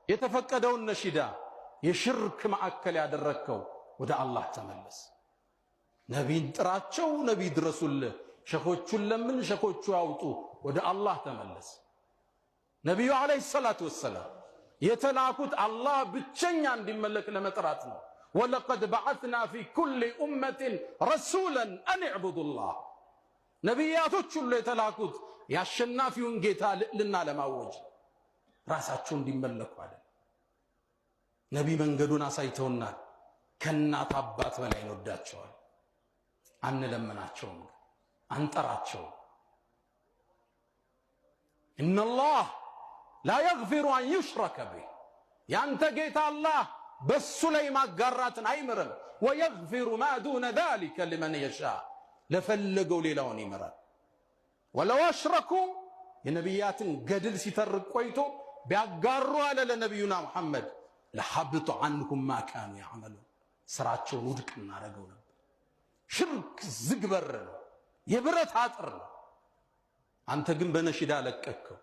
የተፈቀደውን ነሺዳ የሽርክ ማዕከል ያደረከው ወደ አላህ ተመለስ። ነቢን ጥራቸው፣ ነቢ ድረሱልህ፣ ሸኾቹን ለምን፣ ሸኾቹ ያውጡ፣ ወደ አላህ ተመለስ። ነቢዩ ዓለይሂ ሰላቱ ወሰላም የተላኩት አላህ ብቸኛ እንዲመለክ ለመጥራት ነው። ወለቀድ በዐትና ፊ ኩሊ ኡመትን ረሱላን አን ዕቡዱላህ። ነቢያቶች ሁሉ የተላኩት የአሸናፊውን ጌታ ልዕልና ለማወጅ ራሳቸው እንዲመለኩ አይደል። ነቢ መንገዱን አሳይተውናል። ከእናት አባት በላይ እንወዳቸዋል። አንለምናቸውም፣ አንጠራቸውም። ኢነላህ ላ የግፊሩ አን ዩሽረከ ቢህ። ያንተ ጌታ አላህ በሱ ላይ ማጋራትን አይምርም። ወየግፊሩ ማ ዱነ ዛሊከ ሊመን የሻእ፣ ለፈለገው ሌላውን ይምራል። ወለው አሽረኩ፣ የነቢያትን ገድል ሲተርቅ ቆይቶ ቢያጋሩ አለ ለነቢዩና ሙሐመድ ለሐብጡ ዐንሁም ማ ካኑ ያዕመሉን፣ ስራቸውን ውድቅ እናደርገው ነበር። ሽርክ ዝግ በር ነው፣ የብረት አጥር ነው። አንተ ግን በነሺዳ ለቀቅከው።